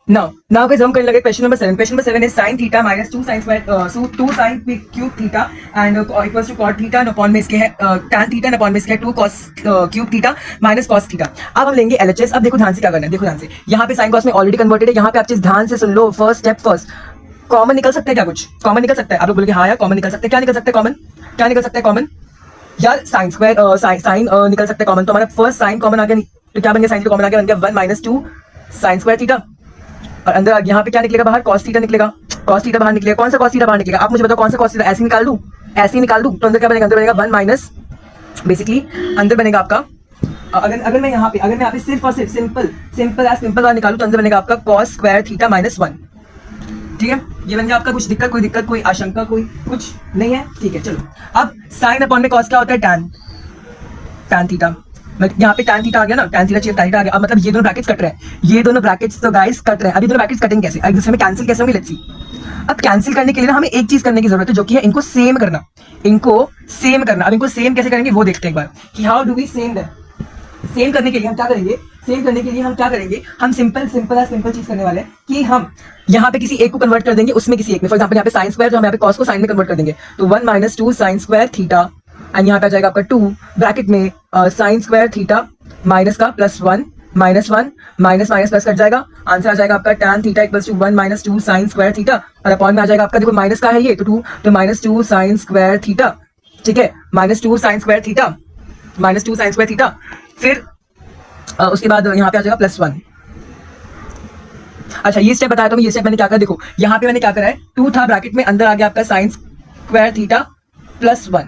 Now guys, हम करने लगे question number 7। Question number 7 is sin theta minus 2 sin square, so 2 sin cube theta and equals to cot theta, upon में इसके है tan थीटा, अपॉन में इसके है 2 cos cube theta minus cos theta. अब हम लेंगे LHS। अब देखो ध्यान से क्या करना है, देखो ध्यान से, यहाँ पे sin cos में ऑलरेडी कन्वर्टेड है, यहाँ पे आप चीज ध्यान से सुन लो, फर्स्ट स्टेप फर्स्ट, कॉमन निकल सकता है क्या, कुछ कॉमन निकल सकता है, आप लोग बोलोगे हाँ यार कॉमन निकल सकता है, क्या निकल सकता है कॉमन, यार साइन स्क्वायर साइन निकल सकता है कॉमन, तो हमारा फर्स्ट साइन कॉमन आ गया, तो क्या बन गया, साइन कॉमन आ गया, बन गया 1 माइनस 2 साइन स्क्वायर थीटा, और अंदर यहाँ पे क्या निकलेगा, बाहर cos थीटा निकलेगा, cos थीटा बाहर निकलेगा। कौन सा cos थीटा बाहर निकलेगा, आप मुझे बताओ कौन सा cos थीटा, ऐसे निकाल दूं, तो अंदर क्या बनेगा, अंदर बनेगा 1 माइनस, बेसिकली अंदर बनेगा आपका, अगर मैं यहाँ पे सिर्फ और सिर्फ सिंपल निकालूं तो अंदर बनेगा आपका cos स्क्वायर थीटा माइनस 1। ठीक है, ये बन गया आपका, कुछ दिक्कत कोई आशंका कोई कुछ नहीं है। ठीक है, चलो अब साइन अपॉन में cos क्या होता है, tan थीटा, यहाँ पे tan थीटा आ गया ना, tan थीटा आ गया। अब मतलब ये दोनों ब्रैकेट्स कट रहे हैं, ये दोनों ब्रैकेट्स तो गाइस कट रहे हैं। अभी दोनों ब्रैकेट्स कटेंगे कैसे, एक दूसरे में कैंसिल कैसे होंगे, लेट्स सी। अब कैंसिल करने के लिए ना हमें एक चीज करने की जरूरत है, जो कि है इनको सेम करना। अब इनको सेम कैसे करेंगे वो देखते हैं एक बार, कि how do we same them. Same करने के लिए हम क्या करेंगे, हम सिंपल चीज करने वाले हैं कि हम यहाँ पे किसी एक को कन्वर्ट कर देंगे, उसमें किसी एक में, फॉर एग्जांपल यहाँ पे साइन स्क्वायर, तो हम यहाँ पे cos को साइन में कन्वर्ट कर देंगे, तो 1 minus 2 sine square theta, and यहाँ पे आ जाएगा आपका 2 ब्रैकेट में साइन स्क्वायर थीटा माइनस का प्लस 1 माइनस प्लस कट जाएगा, आंसर आ जाएगा आपका tan theta equals to 1 minus 2 sine square theta, और अपॉन में आ जाएगा आपका, देखो माइनस का है ये, तो 2 तो माइनस 2 साइन स्क्वायर थीटा। ठीक है, माइनस 2 साइन स्क्वायर थीटा, फिर उसके बाद यहाँ पे आ जाएगा प्लस 1। अच्छा, ये स्टेप बताया तो ये स्टेप मैंने क्या करा, देखो यहाँ पे मैंने क्या करा है, 2 था ब्रैकेट में, अंदर आ गया आपका साइन स्क्वायर थीटा प्लस 1।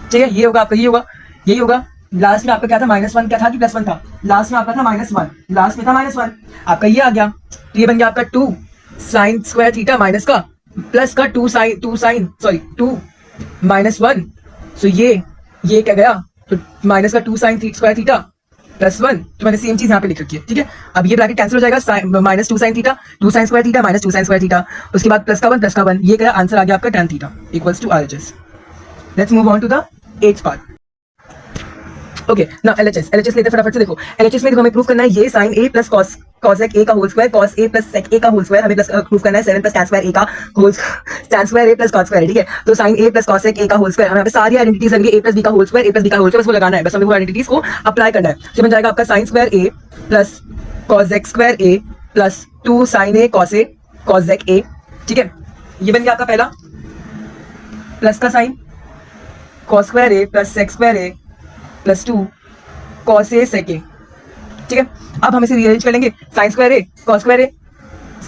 ठीक है, ये होगा आपका, यही होगा। लास्ट में आपका क्या था, -1 क्या था कि +1 था, लास्ट में आपका था -1, आपका ये आ गया, तो ये बन गया आपका 2 साइन स्क्वायर थीटा माइनस का प्लस का 2 माइनस 1, सो ये क्या गया, तो माइनस का 2 साइन स्क्वायर थीटा प्लस 1, तो मैंने सेम चीज यहाँ पे लिख रखी है। ठीक है, अब ये ब्रैकेट कैंसिल हो जाएगा, minus 2 sine theta, 2 sine square theta minus 2 sine square theta, उसके बाद प्लस का 1, ये क्या आंसर आ गया आपका tan theta equals to RHS। Let's move on to the 8th part. Okay now LHS लेते फटाफट से देखो। एलएचएस में देखो हमें प्रूफ करना है ये sin a plus cosec a का whole square cos a plus sec a का होल स्क्वायर हमें प्लस प्रूफ करना है 7 प्लस tan स्क्वायर a का whole tan square a plus cos square, ठीक है। तो sin a plus cosec a का होल स्क्वायर, हमें यहाँ पे सारी आइडेंटिटीज लगी a प्लस b का whole square, a plus b का होल स्क्वायर, बस वो लगाना है, बस हमें वो आइडेंटिटीज को अप्लाई करना है। तो बन जाएगा आपका sin square a plus cosec square a plus 2 sin a cosec a, ठीक है। ये बन गया आपका पहला, प्लस का sign cos square a plus sec square a plus 2 cos a sec a, ठीक है। अब हम इसे रीअरेंज कर लेंगे, sin square a cos square a,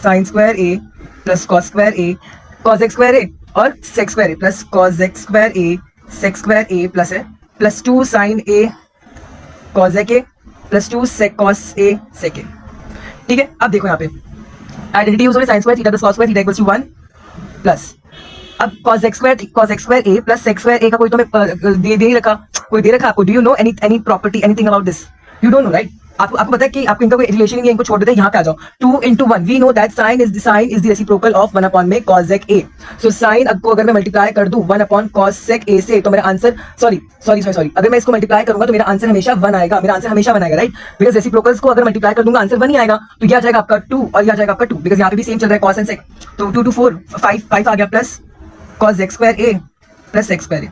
sin square a plus cos square a cosec square a और sec square a plus cosec square a sec square a plus है plus 2 sin a cosec a plus 2 sec cos a sec a, ठीक है। अब देखो यहाँ पे आइडेंटिटी यूज हो रही है, sin square theta plus cos square theta equals to 1 plus अब cosec square a plus sec square a का कोई तो हमें दे रखा, कोई दे रखा आपको। Do you know any property anything about this? You don't know right. आपको पता है कि आपको इनका कोई रिलेशन नहीं है, इनको छोड़ देते हैं। यहाँ पे आ जाओ, 2 into 1 we know that sine is the reciprocal of 1 upon में cosec a। सो साइन को अगर मैं मल्टीप्लाई कर दूं 1 अपॉन cosec a से तो मेरा आंसर सॉरी अगर मैं इसको मल्टीप्लाई करूंगा तो मेरा आंसर हमेशा 1 आएगा, मेरा आंसर हमेशा 1 आएगा राइट। बिकॉज रेसिप्रोकल्स को अगर मल्टीप्लाई कर दूंगा आंसर 1 ही आएगा। तो ये आ जाएगा आपका 2 और ये आ जाएगा आपका 2, बिकॉज यहाँ पे भी सेम चल रहा है cos एंड sec। तो 2 to 4 5 आ गया plus cosec square a plus sec square a।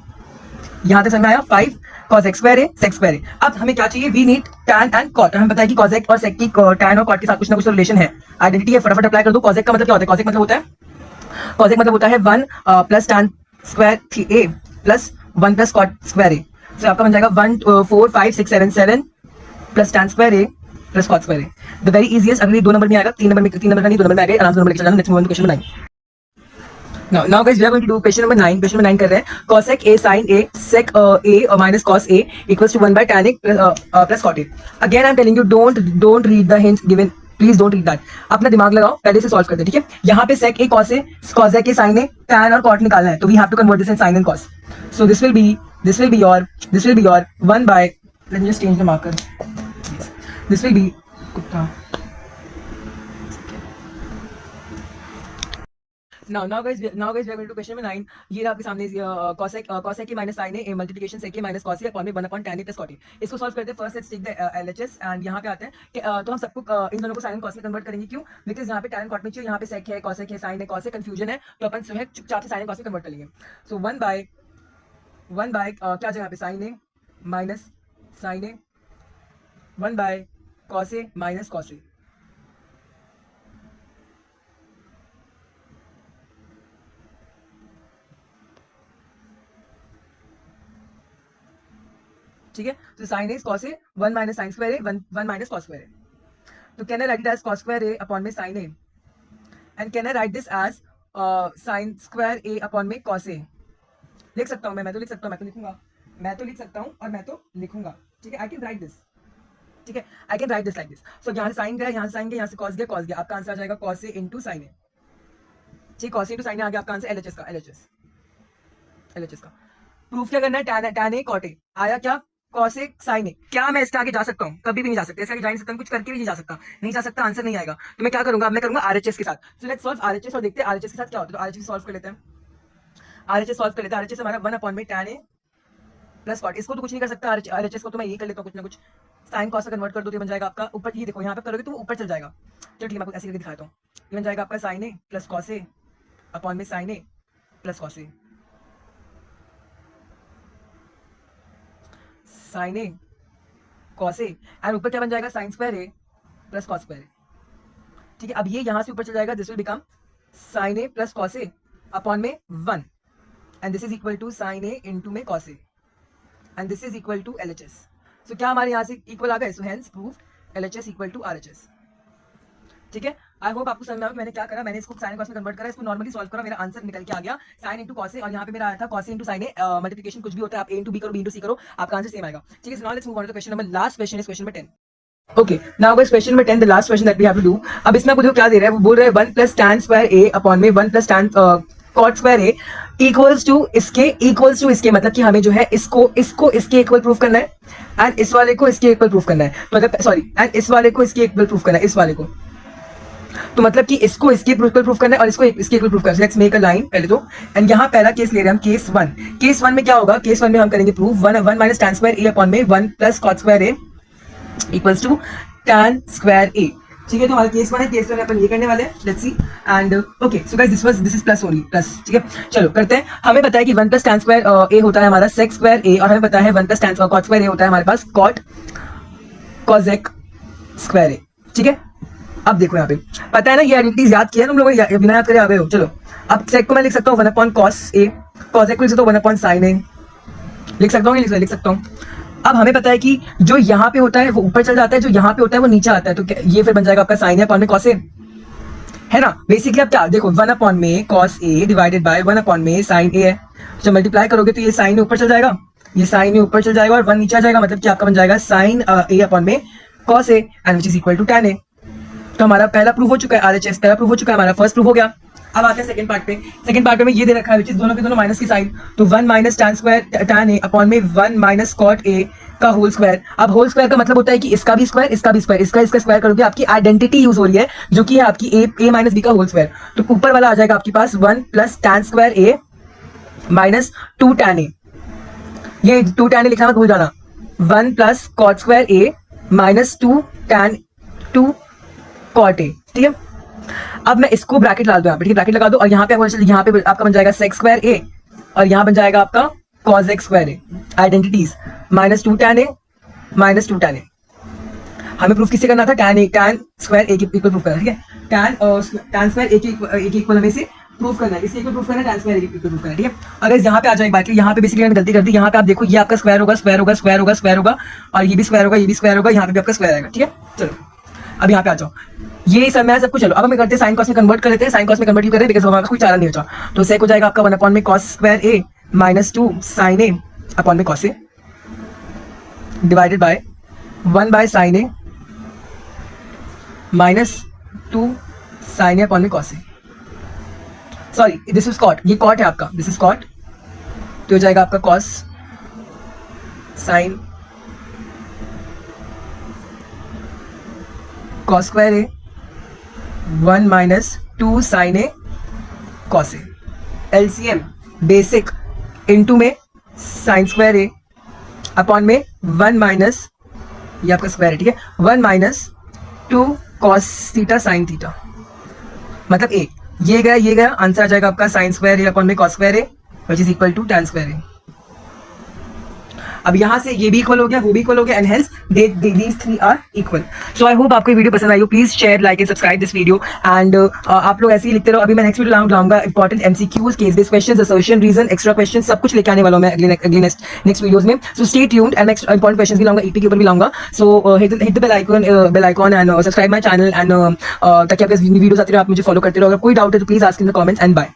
यहाँ तक समझ में आया? 5 cosec square a sec square a। अब हमें क्या चाहिए? We need tan and cot। हमें पता है कि cosec और sec की tan और cot के साथ कुछ ना कुछ तो रिलेशन है, आइडेंटिटी है, फटाफट अप्लाई कर दो। cosec का मतलब क्या होता है? cosec मतलब होता है 1 plus tan square a plus 1 plus cot square a। तो आपका बन जाएगा 1 4 5 6 7 7 plus tan square a plus cot square a। The very easiest. अगर ये 2 नंबर में आएगा, 3 नंबर का नहीं, 2 नंबर में आ गए, आराम से नंबर लेके चल जाना। Next move on to question number 9। Now guys, we are going to do question number 9. Question number 9 कर रहे हैं। cosec a sin a sec a minus cos a equals to 1 by tan a plus cot a. Again I'm telling you, don't read the hints given. Please don't read that. अपना दिमाग लगाओ, पहले से सॉल्व करते हैं, ठीक है। यहाँ पे sec a cos a, cosec a sin a, tan और cot निकालना है, तो we have to convert this in sin and cos. So this will be your 1 by, let me just change the marker. This will be Now guys, we are going to do question number 9. ये आपके सामने cosec a minus sin a multiplication sec a minus cos a upon में 1 upon tan a plus cot a। इसको सॉल्व करते हैं। First let's take the LHS and यहाँ पे आते हैं कि तो हम सबको इन दोनों को sin and cos में कन्वर्ट करेंगे। क्यों? बिकॉज यहाँ पे tan and cot में चाहिए, यहाँ पे sec है, cosec है, sin है, cos है, कंफ्यूजन है, तो अपन जो है चुपचाप से sin and cos में कन्वर्ट कर लेंगे। सो 1 by क्या जगह पे sin a minus sin a, 1 by cos a minus cos a, ठीक है। तो sin a cos a 1 minus sin square a 1 minus cos square a। तो can I write it as cos square a upon में sin a and can I write this as sin square a upon में cos a। लिख सकता हूँ मैं तो लिख सकता हूँ, मैं तो लिख सकता हूँ और मैं तो लिखूंगा, ठीक है। आई कैन राइट दिस, ठीक है, I can write this like this. So यहाँ से साइन गया, यहाँ से साइन गया, यहाँ से cos गया, आपका आंसर आ जाएगा cos a into sine a, ठीक। cos a into sine a आ गया आपका आंसर LHS का। प्रूफ क्या करना है? tan a cot a आया क्या? cos a sin a। क्या मैं इसके आगे जा सकता हूँ? कभी भी नहीं जा सकता, इसके आगे जा नहीं सकता, कुछ करके भी नहीं जा सकता, आंसर नहीं आएगा। तो मैं क्या करूंगा? अब मैं करूंगा RHS के साथ। सो लेट्स सॉल्व RHS और देखते हैं RHS के साथ क्या होता है। तो RHS सॉल्व कर लेते हैं। RHS हमारा 1 अपॉन में tan a प्लस cot। इसको तो कुछ नहीं कर सकता, RHS को तो मैं ये कर लेता हूँ कुछ ना कुछ, साइन cos कन्वर्ट कर दो तो बन जाएगा आपका ऊपर। ये देखो यहाँ पे करोगे तो ऊपर चल जाएगा। चलो ठीक है, मैं आपको ऐसे करके दिखाता हूँ। ये बन जाएगा आपका sin a plus cos a upon में sin a plus cos a, sin a cos a and ऊपर क्या बन जाएगा? sin square a plus cos square a, ठीक है। अब ये यहाँ से ऊपर चल जाएगा, this will become sin a plus cos a upon में 1 and this is equal to sin a into में cos a and this is equal to LHS। So क्या हमारे यहाँ से इक्वल आ गए? So hence proved LHS equal to RHS, ठीक है। आई होप आपको समझ में आया मैंने क्या करा। मैंने इसको sin cos में कन्वर्ट करा, इसको नॉर्मली सॉल्व करा, मेरा आंसर निकल के आ गया sin इंटू cos a और यहाँ पे मेरा आया था cos a into sin a। Multiplication कुछ भी होता है, आप a इंटू b करो, b इंटू c करो, आपका आंसर सेम आएगा, ठीक है। Now let's move on to question number, last question is question number 10। Okay now guys, question number 10, the last question that we have to do. अब इसमें आपको क्या दे रहा है? वो बोल रहा है 1 plus tan square a upon में 1 plus tan cot square a equals to इसके, मतलब कि हमें जो है इसको इसके इक्वल प्रूफ करना है एंड इस वाले को इसके इक्वल प्रूफ करना है, मतलब सॉरी, एंड इस वाले को इसके इक्वल प्रूफ करना है, इस वाले को तो मतलब कि इसको इसके इक्वल प्रूफ करना है और इसको इसके इक्वल प्रूफ करना है. लेट्स मेक अ लाइन पहले तो. एंड यहाँ पहला केस ले रहे हैं हम, केस 1. केस 1 में क्या होगा? केस 1 में हम करेंगे proof 1 minus tan square a upon में 1 plus cot square A equals to tan square ए. ठीक है, तो हमारा केस 1 है. केस 1 में अपन ये करने वाले हैं. Let's C. And okay, so guys this is plus only, plus. ठीक है, चलो करते हैं. हमें पता है कि 1 प्लस tan स्क्वायर ए होता है हमारा sec स्क्वायर ए, और हमें पता है 1 प्लस tan cot स्क्वायर ए होता है हमारे पास cosec स्क्वायर ए. ठीक है, अब देखो यहाँ पे पता है ना, ये आइडेंटिटीज याद किया तुम लोगों ने, बिना याद करे आ गए हो. चलो, अब sec को मैं लिख सकता हूँ 1 अपॉन cos a, cosec को लिख सकता हूँ 1 अपॉन sin a. लिख सकता हूँ, लिख सकता हूँ. अब हमें पता है कि जो यहाँ पे होता है वो ऊपर चल जाता है, जो यहाँ पे होता है वो नीचे आता है. तो ये फिर बन जाएगा आपका sin a अपॉन में cos a, है ना. बेसिकली अब क्या देखो, 1 अपॉन में cos a divided by 1 upon में sin a है. जब मल्टीप्लाई करोगे तो ये sin ऊपर चल जाएगा, ये sin ऊपर चल जाएगा और 1 नीचे आ जाएगा. मतलब कि आपका बन जाएगा sin a अपॉन में cos a and which is equal to tan a. तो हमारा पहला प्रूफ हो चुका है, RHS पहला प्रूफ हो चुका है, हमारा फर्स्ट प्रूफ हो गया. अब आते हैं सेकंड पार्ट पे. सेकंड पार्ट में ये दे रखा है, which is दोनों के दोनों माइनस की साइन. तो 1 minus tan square tan a upon में 1 माइनस cot a का होल स्क्वायर. अब होल स्क्वायर का मतलब होता है कि इसका भी स्क्वायर, इसका भी स्क्वायर, इसका स्क्वायर करोगे आपकी आइडेंटिटी यूज हो रही है, जो कि है आपकी a माइनस b का होल स्क्वायर. तो ऊपर वाला आ जाएगा आपके पास 1 plus tan square a minus 2 tan a. ये 2 tan a लिखना मत भूल जाना. 1 plus cot square a minus 2 cot a. ठीक है, अब मैं इसको ब्रैकेट ला दूं यहाँ पे. ठीक है, ब्रैकेट लगा दो और यहाँ पे आपका बन जाएगा sec स्क्वायर a और यहाँ बन जाएगा आपका cosec square a. Identities minus 2 tan a minus 2 tan a. हमें प्रूफ किससे करना था? tan स्क्वायर a के इक्वल प्रूफ करना. ठीक है, tan स्क्वायर a के इक्वल हमें से प्रूफ करना है, इसके इक्वल प्रूफ करना है, tan स्क्वायर a के इक्वल प्रूफ करना है. ठीक है, अगर यहाँ पे आ जाए एक बात, यहाँ पे बेसिकली मैंने गलती कर दी. यहाँ पे आप देखो, ये आपका स्क्वायर होगा, स्क्वायर होगा, स्क्वायर होगा, स्क्वायर होगा, और ये भी स्क्वायर होगा, ये भी स्क्वायर होगा, यहाँ पे भी आपका स्क्वायर आएगा. ठीक है, चलो अब यहाँ पे आ जाओ. ये सब मैं सबको, चलो अब हमें करते हैं साइन कॉस में कन्वर्ट कर लेते हैं. साइन कॉस में कन्वर्ट करते हैं बिकॉज़ हमारे पास कोई चारा नहीं बचा. तो सेक हो जाएगा आपका 1 अपॉन में cos square a minus 2 sin a upon में cos a divided by 1 by sin a minus 2 sin a upon में cos a. Sorry, this is cot, ये cot है आपका, दिस इज cot. तो हो जाएगा आपका cos sin cos square a 1 minus 2 sin a cos a. LCM basic into में sin स्क्वायर a अपॉन में 1 माइनस, ये आपका स्क्वायर है. ठीक है, 1 minus 2 cos theta sin theta. मतलब a, ये गया, आंसर आ जाएगा आपका sin स्क्वायर a अपॉन में cos square a which is equal to tan square a. अब यहाँ से ये भी इक्वल हो गया, वो भी इक्वल हो गया, and hence these three are equal. So I hope आपको ये वीडियो पसंद आई हो. Please share, like and subscribe this video. And आप लोग ऐसे ही लिखते रहो. अभी मैं नेक्स्ट वीडियो लाऊंगा important MCQs, case based questions, assertion, reason, extra question, सब कुछ लेके आने वाला हूं मैं अगले नेक्स्ट वीडियोस में. So stay tuned. And next important questions भी लाऊंगा, EP के ऊपर भी लाऊंगा. So hit the bell icon and subscribe my channel. And ताकि आपके वीडियोस आते रहे, आप मुझे फॉलो करते रहो. अगर कोई डाउट है तो please ask in the comments. And bye.